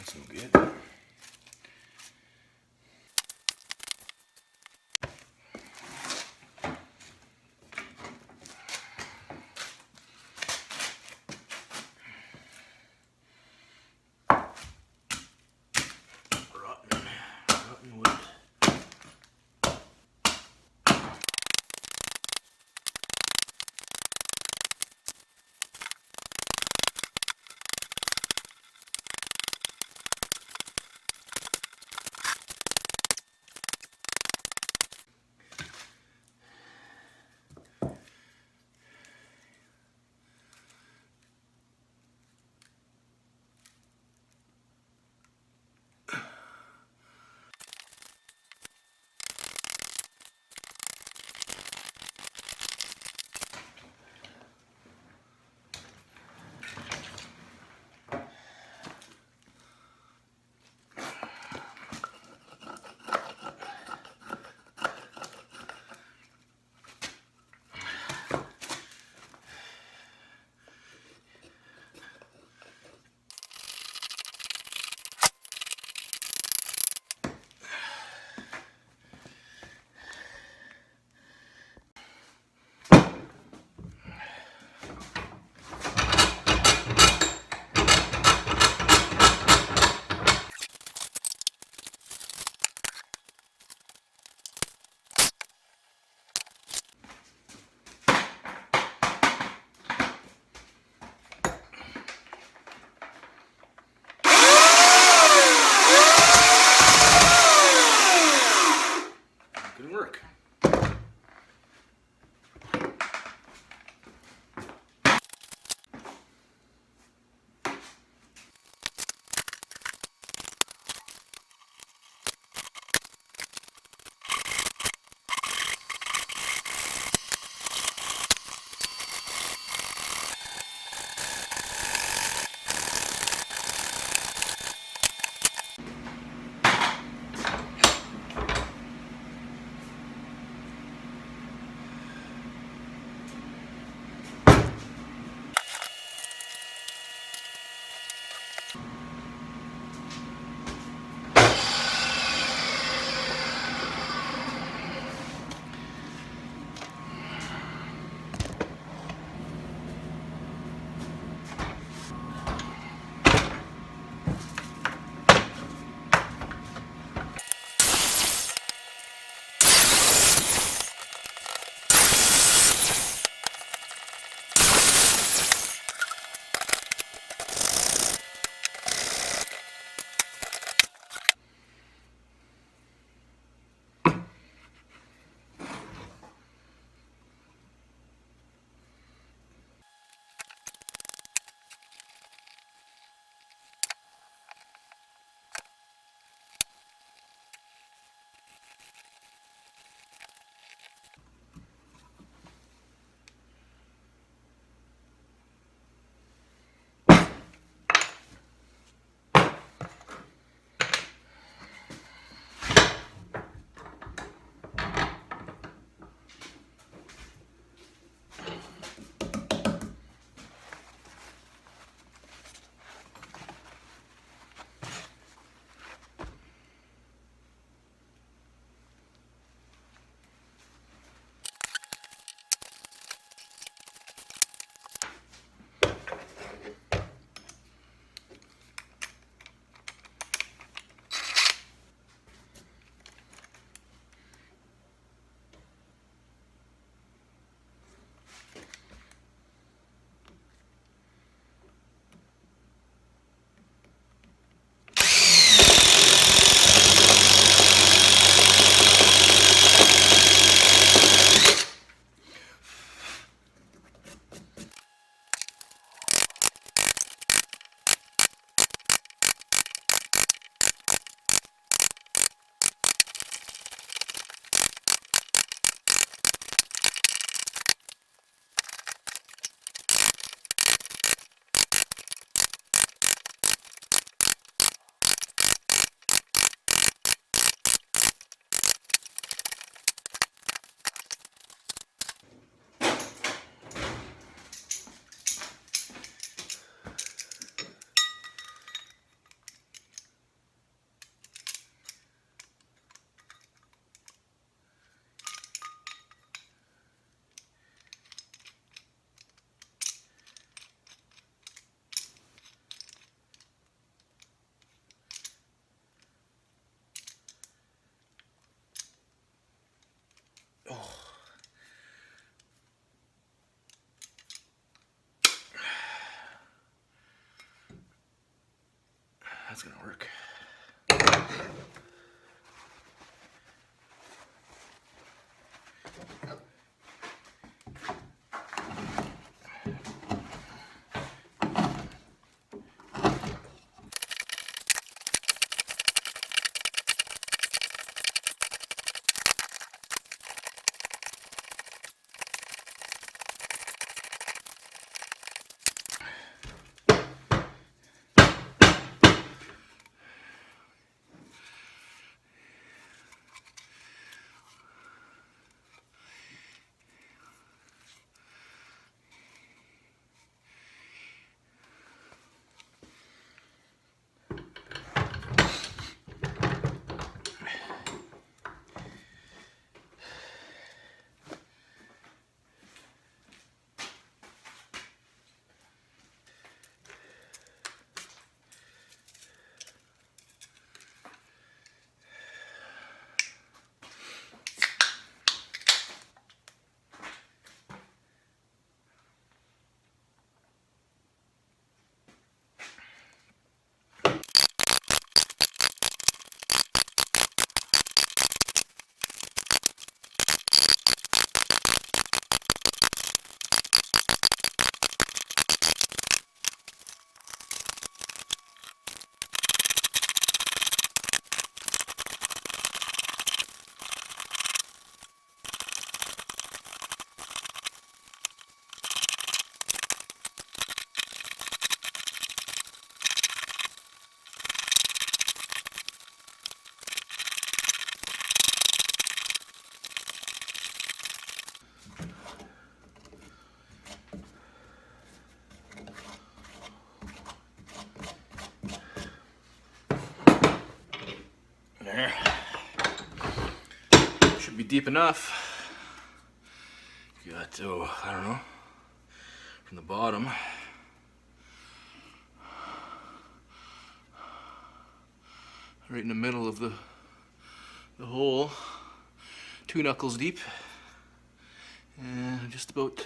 some good. Rotten wood. that's gonna work. There. Should be deep enough. Got, oh, I don't know, from the bottom. Right in the middle of the hole. 2 knuckles deep. And just about,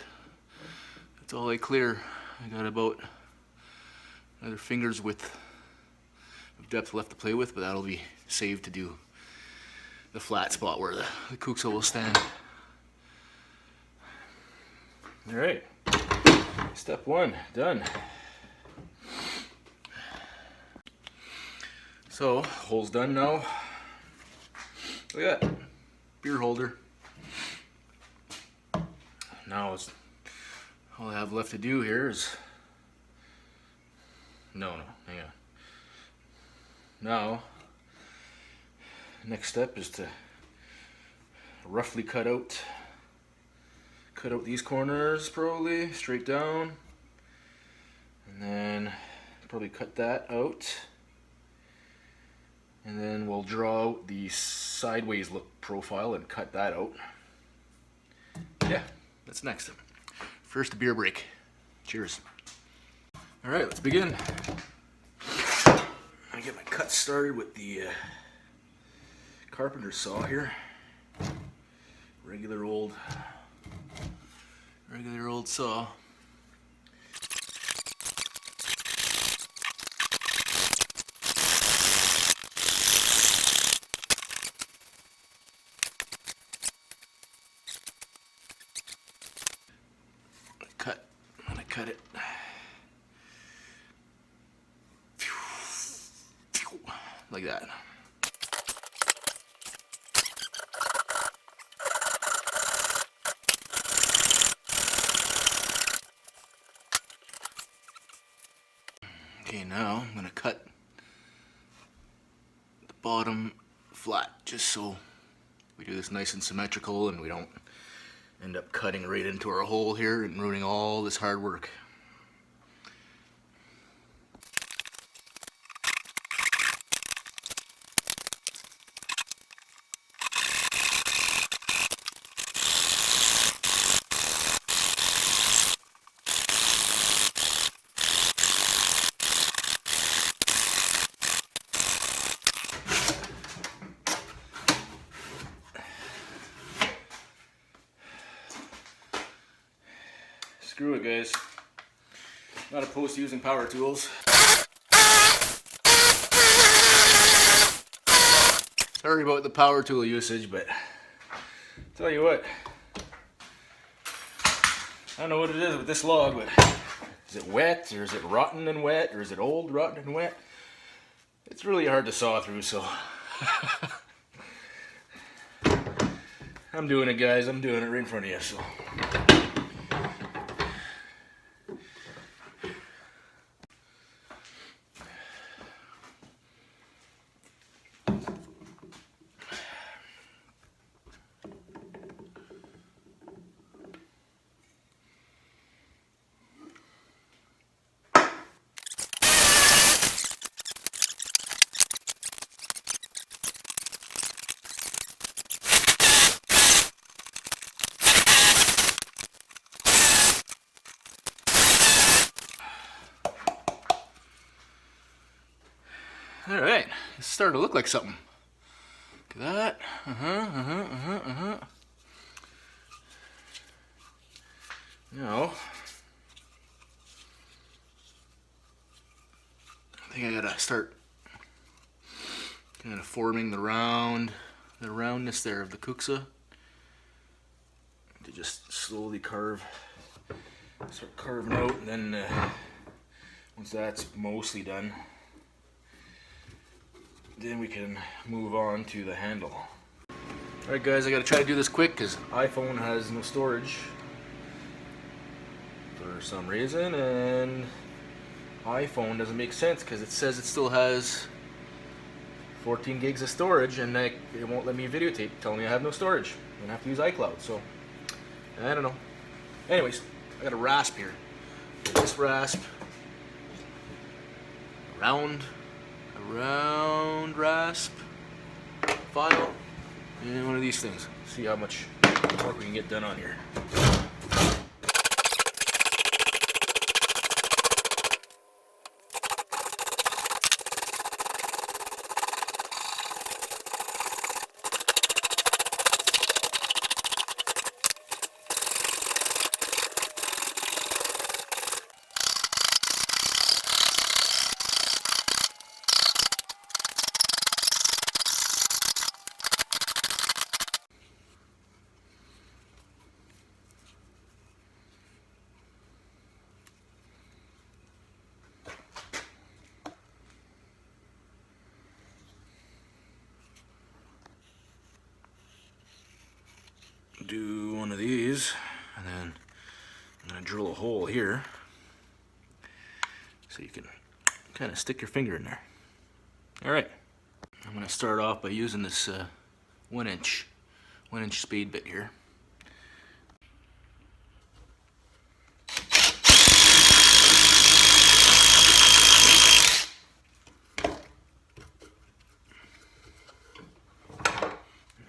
that's all I clear. I got about another finger's width of depth left to play with, but that'll be saved to do the flat spot where the Kuksa will stand. All right, step 1 done. So, hole's done now. Look at that, beer holder. Now it's, all I have left to do here is, no, hang on. Now, next step is to roughly cut out these corners, probably straight down, and then probably cut that out, and then we'll draw out the sideways look profile and cut that out. Yeah, that's next. First, a beer break. Cheers. All right, let's begin. I get my cut started with the carpenter saw here. Regular old saw. I'm gonna cut it. Like that. Okay, now I'm gonna cut the bottom flat, just so we do this nice and symmetrical and we don't end up cutting right into our hole here and ruining all this hard work. Screw it, guys. Not opposed to using power tools. Sorry about the power tool usage, but tell you what, I don't know what it is with this log, but is it wet, or is it rotten and wet, or is it old, rotten and wet? It's really hard to saw through, so I'm doing it, guys. I'm doing it right in front of you, so. Alright, it's starting to look like something. Look at that. Now, I think I gotta start kind of forming the roundness there of the Kuksa. To just slowly start carving out, and then once that's mostly done, then we can move on to the handle. Alright guys, I gotta try to do this quick because iPhone has no storage for some reason, and iPhone doesn't make sense because it says it still has 14 gigs of storage, and it won't let me videotape, telling me I have no storage. I'm gonna have to use iCloud, so I don't know. Anyways, I got a rasp here. This rasp, a round rasp file, and one of these things. See how much work we can get done on here. Do one of these, and then I'm going to drill a hole here so you can kind of stick your finger in there. Alright, I'm going to start off by using this 1-inch spade bit here.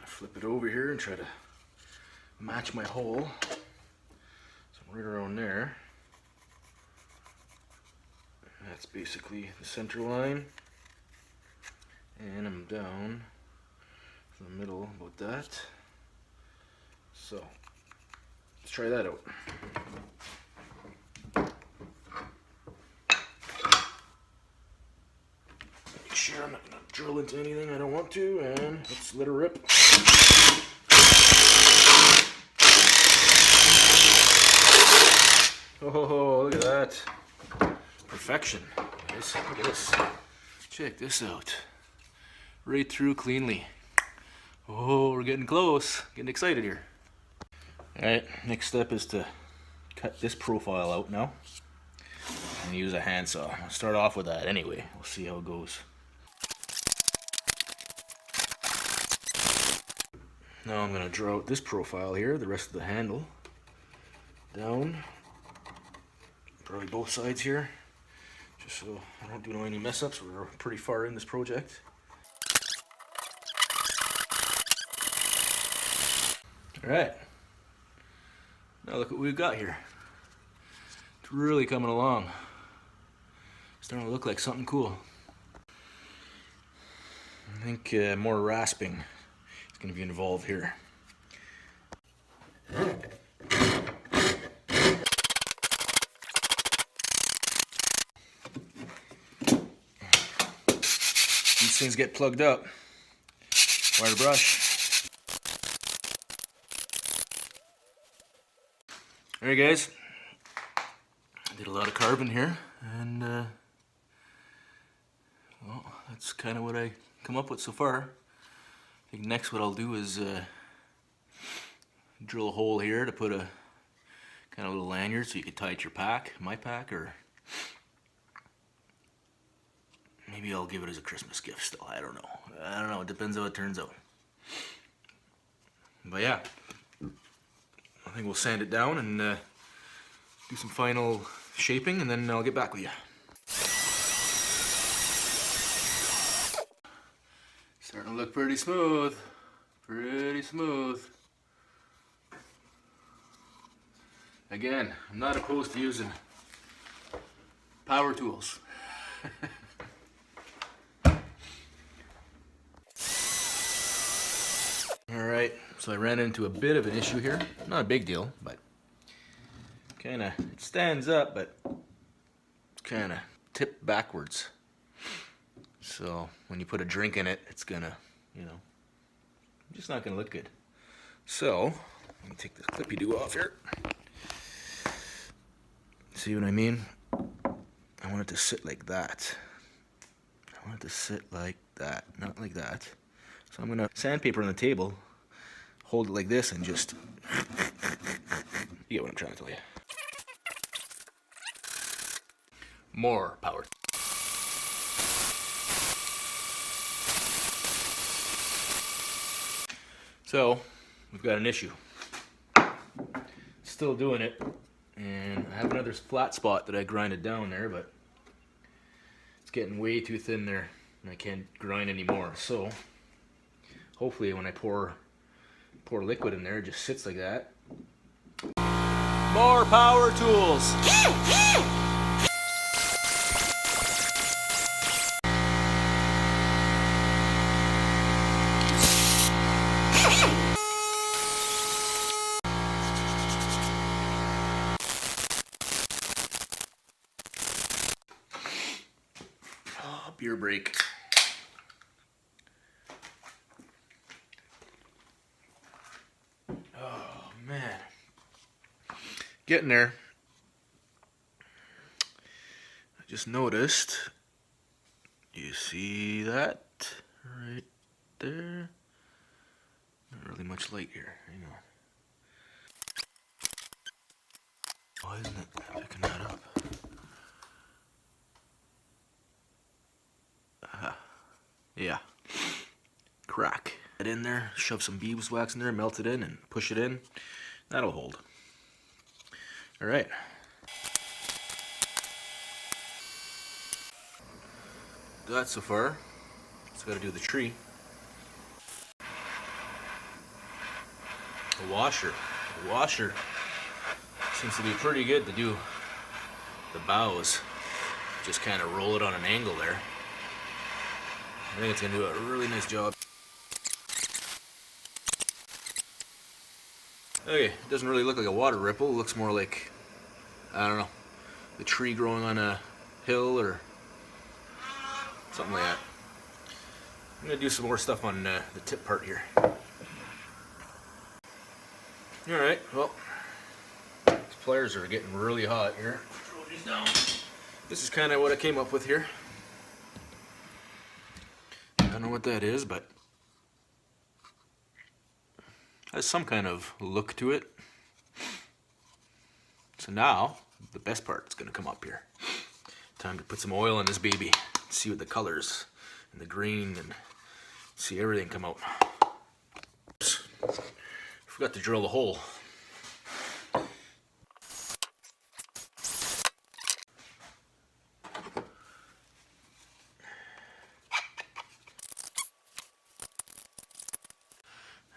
Flip it over here and try to match my hole. So I'm right around there. That's basically the center line. And I'm down to the middle about that. So let's try that out. Make sure I'm not going to drill into anything I don't want to, and let's let her rip. Oh, look at that. Perfection. Guys, look at this. Check this out. Right through cleanly. Oh, we're getting close. Getting excited here. Alright, next step is to cut this profile out now and use a handsaw. I'll start off with that anyway. We'll see how it goes. Now I'm going to draw out this profile here, the rest of the handle. Down. Probably both sides here, just so I don't do any mess ups. We're pretty far in this project. Alright, now look what we've got here. It's really coming along. It's starting to look like something cool. I think more rasping is going to be involved here. These things get plugged up. Wire brush. Alright guys, I did a lot of carving here, and well, that's kind of what I come up with so far. I think next what I'll do is drill a hole here to put a kind of little lanyard so you could tie it to your pack, my pack, or maybe I'll give it as a Christmas gift still. I don't know. It depends how it turns out. But yeah, I think we'll sand it down and do some final shaping, and then I'll get back with you. Starting to look pretty smooth. Pretty smooth. Again, I'm not opposed to using power tools. Alright, so I ran into a bit of an issue here. Not a big deal, but kinda, it stands up, but it's kinda tipped backwards. So when you put a drink in it, it's gonna, you know, just not gonna look good. So, let me take this clippy do off here. See what I mean? I want it to sit like that. I want it to sit like that, not like that. So I'm gonna sandpaper on the table, hold it like this, and just, you get what I'm trying to tell you. More power. So, we've got an issue. Still doing it, and I have another flat spot that I grinded down there, but it's getting way too thin there, and I can't grind anymore. So, hopefully when I pour liquid in there, it just sits like that. More power tools! Beer break. Oh man, getting there. I just noticed, you see that right there? Not really much light here, hang on. Why isn't it picking that up? Yeah, crack it in there, shove some beeswax in there, melt it in, and push it in. That'll hold. All right. That so far. Just got to do the tree. The washer. The washer seems to be pretty good to do the boughs. Just kind of roll it on an angle there. I think it's going to do a really nice job. Okay, it doesn't really look like a water ripple. It looks more like, I don't know, the tree growing on a hill or something like that. I'm going to do some more stuff on the tip part here. Alright, well, these pliers are getting really hot here. Throw these down. This is kind of what I came up with here. I don't know what that is, but it has some kind of look to it. So now, the best part is going to come up here. Time to put some oil in this baby. See what the colors and the green and see everything come out. Oops. Forgot to drill a hole.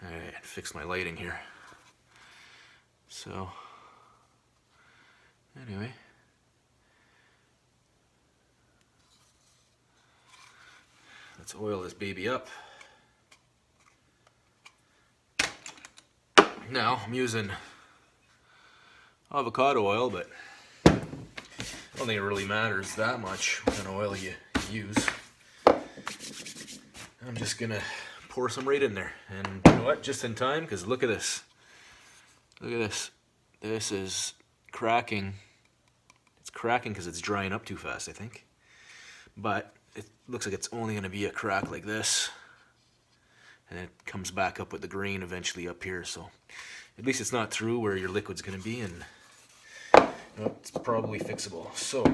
Alright, fix my lighting here. So, anyway. Let's oil this baby up. Now, I'm using avocado oil, but I don't think it really matters that much what kind of oil you use. I'm just gonna pour some right in there. And you know what? Just in time, because look at this. Look at this. This is cracking. It's cracking because it's drying up too fast, I think. But it looks like it's only going to be a crack like this. And it comes back up with the grain eventually up here. So at least it's not through where your liquid's going to be. And you know, it's probably fixable. So,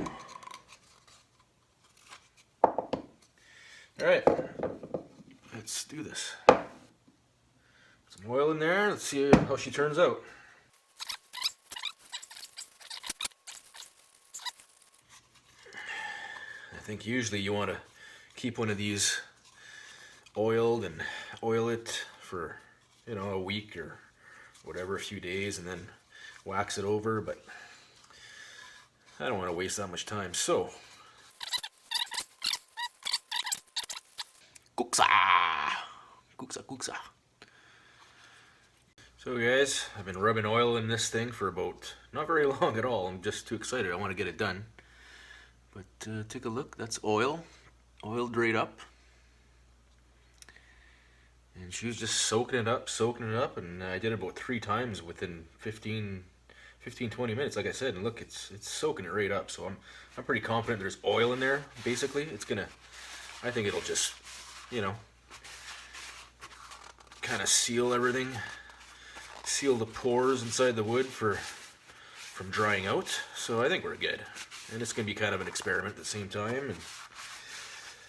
alright. Let's do this. Put some oil in there. Let's see how she turns out. I think usually you want to keep one of these oiled and oil it for, you know, a week or whatever, a few days, and then wax it over, but I don't want to waste that much time. So, Kuksa! Kuksa, Kuksa. So guys, I've been rubbing oil in this thing for about, not very long at all. I'm just too excited. I want to get it done. But take a look. That's oil. Oil dried up. And she was just soaking it up. And I did it about 3 times within 15, 20 minutes, like I said. And look, it's soaking it right up. So I'm pretty confident there's oil in there, basically. It's gonna, I think it'll just, you know, kind of seal everything. Seal the pores inside the wood from drying out. So I think we're good. And it's going to be kind of an experiment at the same time, and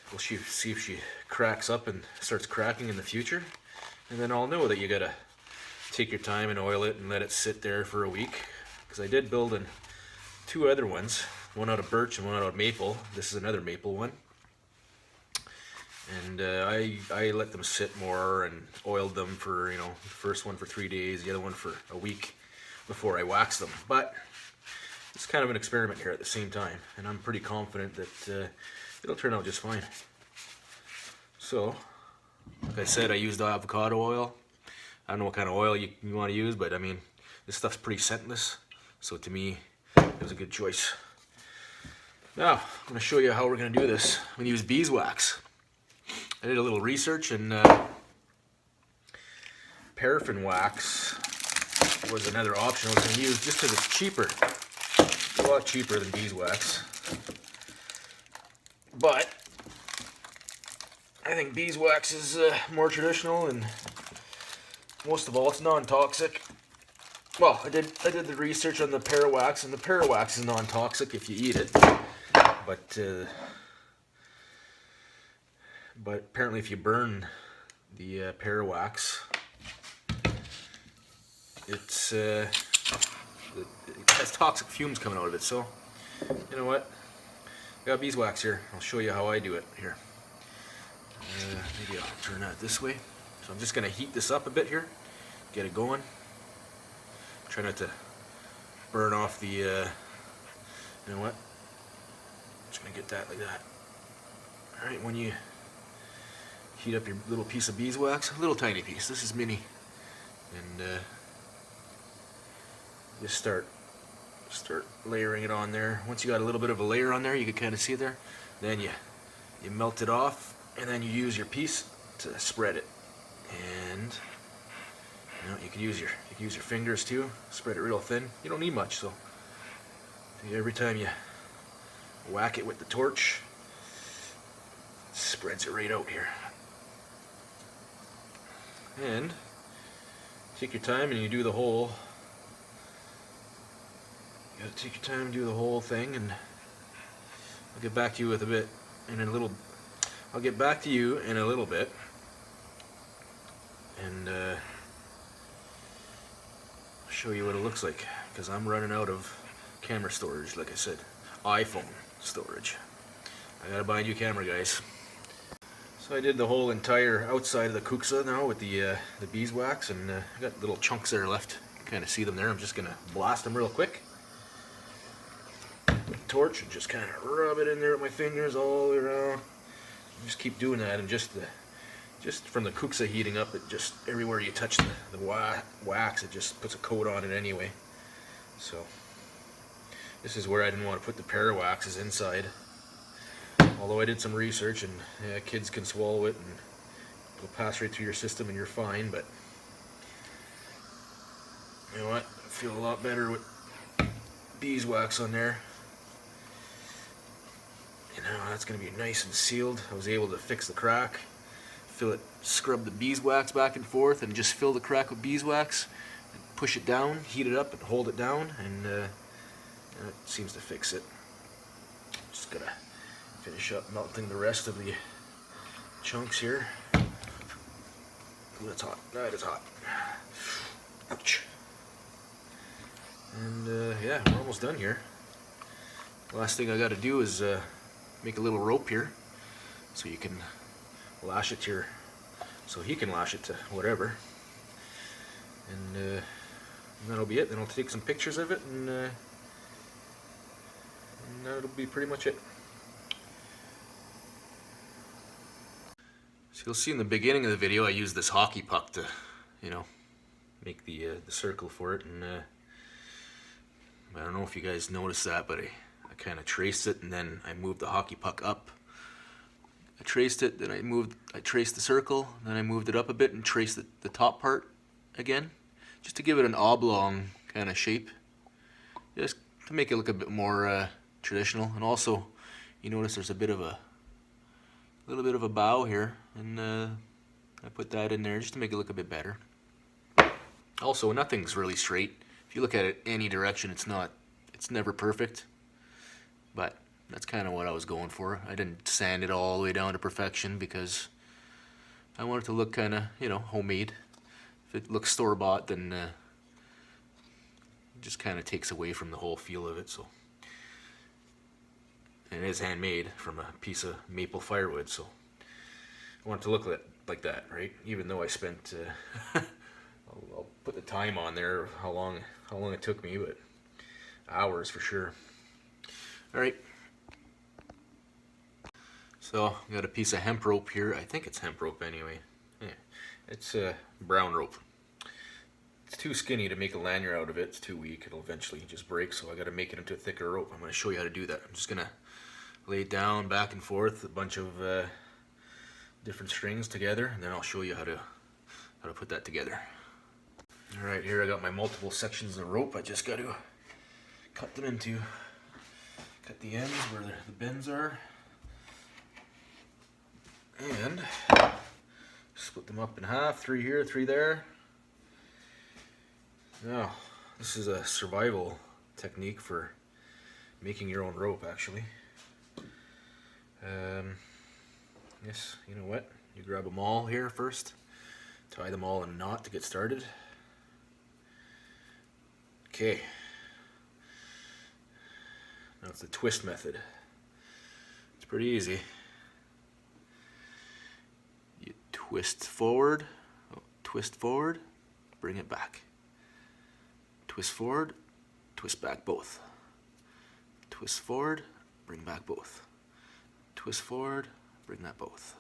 we'll see if she cracks up and starts cracking in the future. And then I'll know that you got to take your time and oil it and let it sit there for a week. Because I did build 2 other ones, one out of birch and one out of maple. This is another maple one. And I let them sit more and oiled them for, you know, the first one for 3 days, the other one for a week before I waxed them. But it's kind of an experiment here at the same time, and I'm pretty confident that it'll turn out just fine. So, like I said, I used avocado oil. I don't know what kind of oil you want to use, but I mean, this stuff's pretty scentless, so to me, it was a good choice. Now, I'm going to show you how we're going to do this. I'm going to use beeswax. I did a little research, and paraffin wax was another option I was going to use just because it's cheaper. It's a lot cheaper than beeswax. But I think beeswax is more traditional, and most of all, it's non-toxic. Well, I did the research on the parawax, and the parawax is non-toxic if you eat it. But apparently if you burn the parawax, it has toxic fumes coming out of it. So, you know what? I got beeswax here. I'll show you how I do it here. Maybe I'll turn that this way. So I'm just going to heat this up a bit here, get it going. Try not to burn off the, you know what? I'm just going to get that like that. Alright, when you heat up your little piece of beeswax, a little tiny piece, this is mini, and just start layering it on there. Once you got a little bit of a layer on there, you can kind of see it there, then you melt it off, and then you use your piece to spread it. And you know, you can use your fingers too, spread it real thin. You don't need much, so every time you whack it with the torch, it spreads it right out here. And take your time and you do the whole. You gotta take your time and do the whole thing, and I'll get back to you with a bit in a little. I'll get back to you in a little bit, and show you what it looks like, because I'm running out of camera storage. Like I said, iPhone storage. I gotta buy a new camera, guys. So I did the whole entire outside of the Kuksa now with the beeswax, and I got little chunks there left. You can kind of see them there. I'm just gonna blast them real quick with the torch and just kind of rub it in there with my fingers all the way around. Just keep doing that, and just from the Kuksa heating up, it just everywhere you touch the wax, it just puts a coat on it anyway. So this is where I didn't want to put the parawaxes inside. Although I did some research, and kids can swallow it, and it'll pass right through your system and you're fine, but you know what? I feel a lot better with beeswax on there. And now that's going to be nice and sealed. I was able to fix the crack, scrub the beeswax back and forth, and just fill the crack with beeswax, and push it down, heat it up, and hold it down, and that seems to fix it. Just gotta finish up melting the rest of the chunks here. Ooh, that's hot. That is hot. Ouch. And yeah, we're almost done here. Last thing I got to do is make a little rope here, so you can lash it to your, so he can lash it to whatever. And that'll be it. Then I'll take some pictures of it, and that'll be pretty much it. So you'll see in the beginning of the video I used this hockey puck to, you know, make the circle for it, and I don't know if you guys noticed that, but I kind of traced it, and then I moved the hockey puck up. I traced it, then I traced the circle, then I moved it up a bit and traced the top part again, just to give it an oblong kind of shape, just to make it look a bit more traditional. And also, you notice there's a little bit of a bow here, and I put that in there just to make it look a bit better. Also, nothing's really straight. If you look at it any direction, it's never perfect, but that's kind of what I was going for. I didn't sand it all the way down to perfection because I want it to look kind of, you know, homemade. If it looks store-bought, then it just kind of takes away from the whole feel of it. So, and it is handmade from a piece of maple firewood, so I want it to look like that, right? Even though I spent, I'll put the time on there, how long it took me, but hours for sure. All right. So I got a piece of hemp rope here. I think it's hemp rope anyway. Yeah, it's brown rope. It's too skinny to make a lanyard out of it. It's too weak. It'll eventually just break, so I got to make it into a thicker rope. I'm going to show you how to do that. I'm just going to lay it down back and forth, a bunch of different strings together, and then I'll show you how to put that together. All right, here I got my multiple sections of rope. I just got to cut the ends where the bends are, and split them up in half, 3 here, 3 there. Now, this is a survival technique for making your own rope, actually. Yes, you know what? You grab them all here first, tie them all in a knot to get started. Okay. Now it's the twist method. It's pretty easy. You twist forward, bring it back. Twist forward, twist back both. Twist forward, bring back both. Twist forward, bring that both.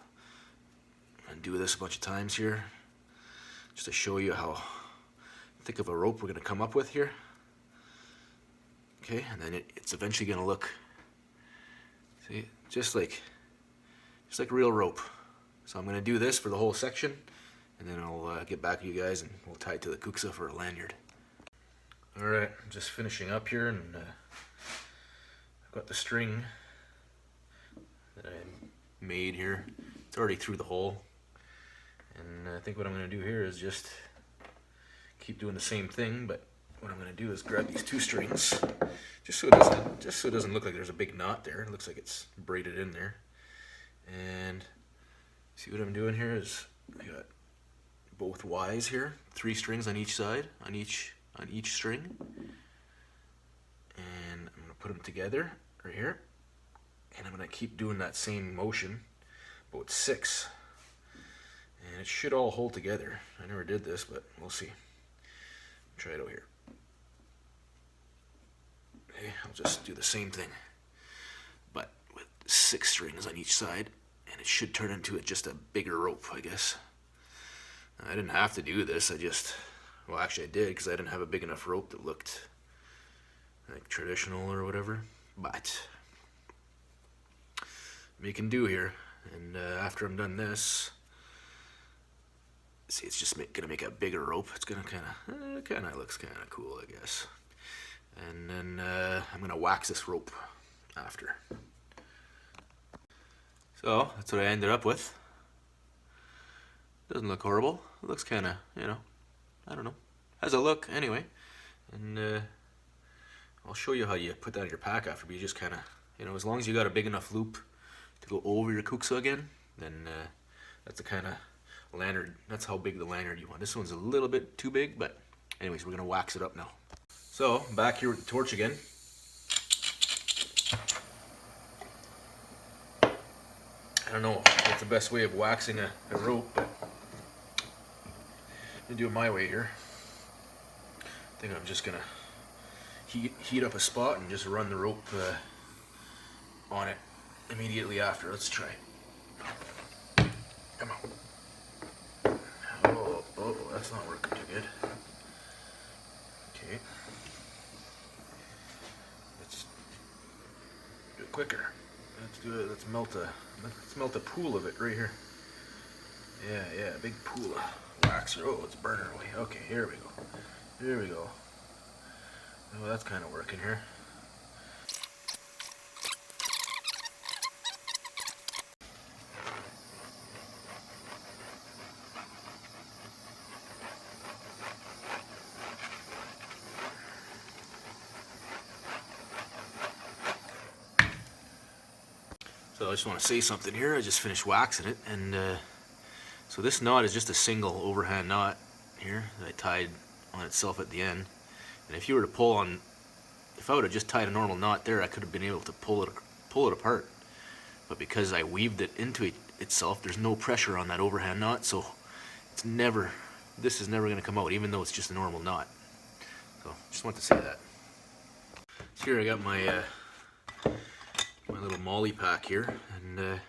And do this a bunch of times here, just to show you how thick of a rope we're going to come up with here. Okay, and then it's eventually going to look, see, just like real rope. So I'm going to do this for the whole section, and then I'll get back to you guys and we'll tie it to the Kuksa for a lanyard. Alright, I'm just finishing up here, and I've got the string that I made here. It's already through the hole, and I think what I'm going to do here is just keep doing the same thing, but what I'm going to do is grab these 2 strings, just so it doesn't look like there's a big knot there. It looks like it's braided in there. And see what I'm doing here is I got both Y's here, 3 strings on each side, on each string, and I'm going to put them together right here, and I'm going to keep doing that same motion, but with 6, and it should all hold together. I never did this, but we'll see. Try it out here. Okay, I'll just do the same thing, but with 6 strings on each side, and it should turn into just a bigger rope, I guess. I didn't have to do this, well, actually I did, because I didn't have a big enough rope that looked like traditional or whatever, but we can do here. And after I'm done this, See, it's just gonna make a bigger rope. It's gonna kind of looks kind of cool, I guess. And then I'm gonna wax this rope after. So that's what I ended up with. Doesn't look horrible. It looks kind of, you know, I don't know. Has a look anyway. And I'll show you how you put that in your pack after. But you just kind of, you know, as long as you got a big enough loop to go over your Kuksa again, then that's the kind of lanyard. That's how big the lanyard you want. This one's a little bit too big, but anyways, we're gonna wax it up now. So back here with the torch again. I don't know if that's the best way of waxing a rope, but I'm gonna do it my way here. I think I'm just gonna heat up a spot and just run the rope on it immediately after. Let's try. Come on. Oh, that's not working too good. Okay. Let's do it quicker. Let's do it. Let's melt a pool of it right here. Yeah, big pool of wax. Oh, it's burning away. Okay, here we go. Here we go. Oh, that's kind of working here. So I just want to say something here. I just finished waxing it, and so this knot is just a single overhand knot here that I tied on itself at the end. And if you were to pull on, if I would have just tied a normal knot there, I could have been able to pull it apart. But because I weaved it into itself, there's no pressure on that overhand knot, so this is never going to come out, even though it's just a normal knot. So just want to say that. So here I got my my little molly pack here, and I'll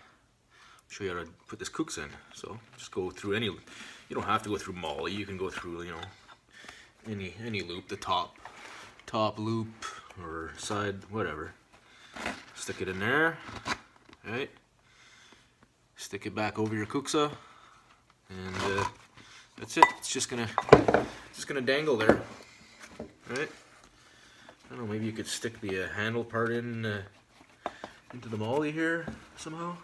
show you how to put this Kuksa in. So just go through any. You don't have to go through molly. You can go through, you know, any loop, the top loop or side, whatever. Stick it in there, right? Stick it back over your Kuksa, and that's it. It's just gonna dangle there, right? I don't know. Maybe you could stick the handle part in into the molly here somehow.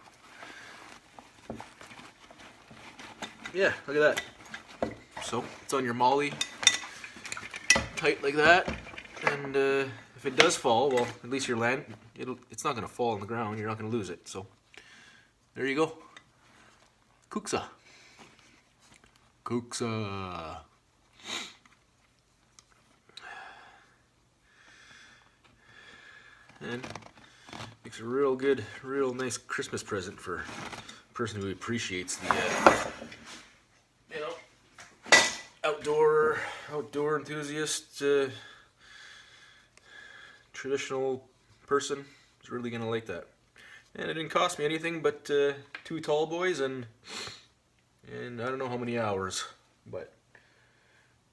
Yeah, look at that. So it's on your molly, tight like that, and if it does fall, well, at least your it's not going to fall on the ground. You're not going to lose it. So there you go. Kuksa. Kuksa. And makes a real nice Christmas present for a person who appreciates the you know, outdoor enthusiast, traditional person is really gonna like that. And it didn't cost me anything but 2 tall boys and I don't know how many hours, but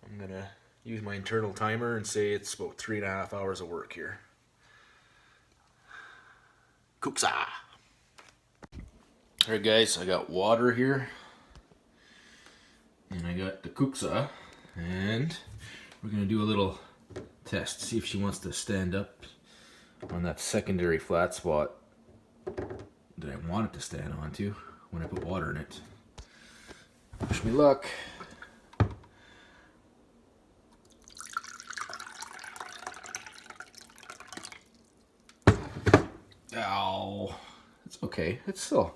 I'm gonna use my internal timer and say it's about 3.5 hours of work here. Kuksa. Alright guys, I got water here, and I got the Kuksa, and we're going to do a little test, see if she wants to stand up on that secondary flat spot that I want it to stand onto when I put water in it. Wish me luck. Ow. It's okay. It's still,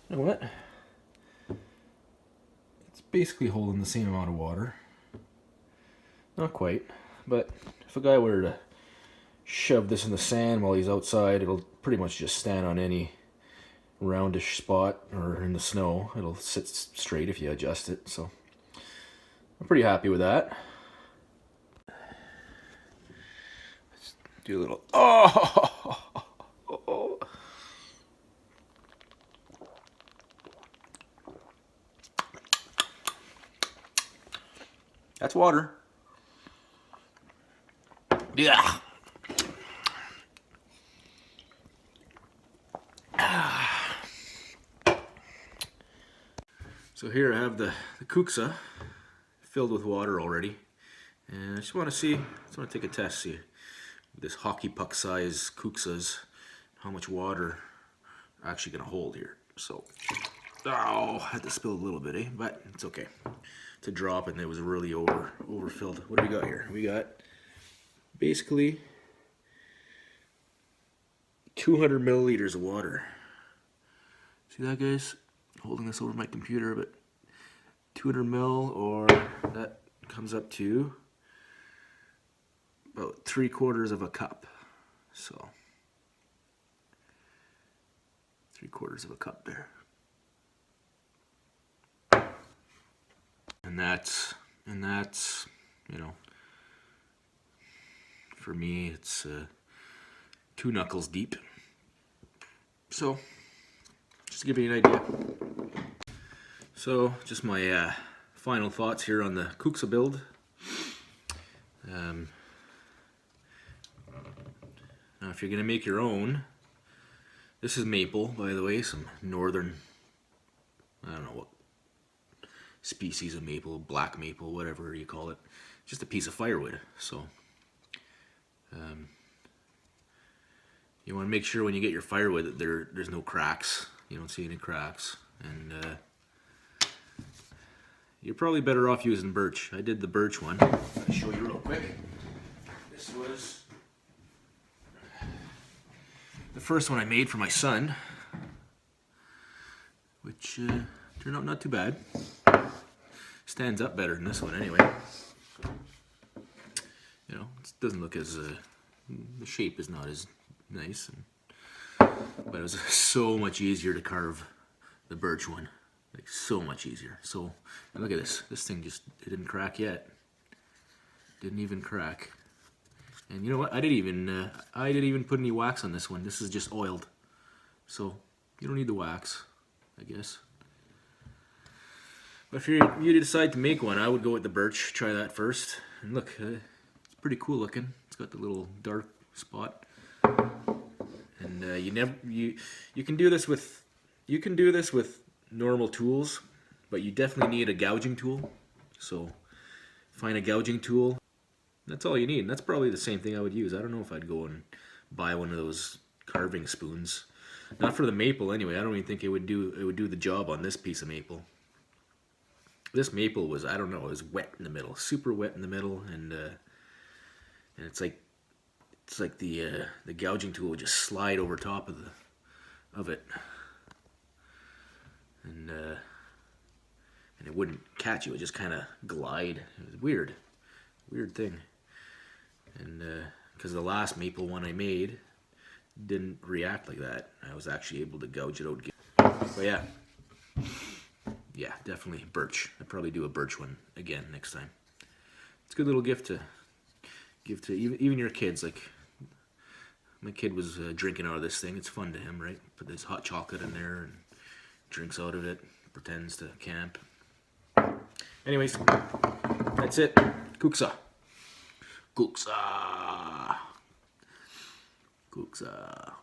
you know what? It's basically holding the same amount of water. Not quite, but if a guy were to shove this in the sand while he's outside, it'll pretty much just stand on any roundish spot, or in the snow. It'll sit straight if you adjust it, so I'm pretty happy with that. Let's do a little, oh! That's water. Yeah. So here I have the Kuksa filled with water already, and I just want to take a test, see this hockey puck size Kuksas, how much water I'm actually going to hold here. So, oh, I had to spill a little bit, but it's okay. It's a drop and it was really overfilled. What do we got here? We got basically 200 milliliters of water. See that, guys? Holding this over my computer, but 200 mil, or that comes up to about 3/4 of a cup. So 3/4 of a cup there, and that's you know, for me it's 2 knuckles deep. So just to give you an idea. So just my final thoughts here on the Kuksa build. Now if you're going to make your own, this is maple, by the way, some northern, I don't know what species of maple, black maple, whatever you call it, just a piece of firewood. So you want to make sure when you get your firewood that there's no cracks. You don't see any cracks, and you're probably better off using birch. I did the birch one. I'll show you real quick. This was the first one I made for my son, which turned out not too bad. Stands up better than this one anyway. You know, it doesn't look as, the shape is not as nice, but it was so much easier to carve the birch one. Like, so much easier. So, and look at this. This thing just, it didn't crack yet. Didn't even crack. And you know what? I didn't even put any wax on this one. This is just oiled. So, you don't need the wax, I guess. But if you decide to make one, I would go with the birch. Try that first. And look, it's pretty cool looking. It's got the little dark spot. And you can do this with normal tools, but you definitely need a gouging tool. So find a gouging tool. That's all you need. And that's probably the same thing I would use. I don't know if I'd go and buy one of those carving spoons. Not for the maple anyway. I don't even think it would do the job on this piece of maple. This maple was, I don't know, it was wet in the middle, super wet in the middle, and it's like the gouging tool would just slide over top of it, and it wouldn't catch you. It would just kind of glide. It was weird thing, and because the last maple one I made didn't react like that, I was actually able to gouge it out. But yeah, definitely birch. I'd probably do a birch one again next time. It's a good little gift to give to even your kids. Like, my kid was drinking out of this thing. It's fun to him, right? Put this hot chocolate in there and drinks out of it, pretends to camp. Anyways, that's it. Kuksa. Kuksa. Kuksa.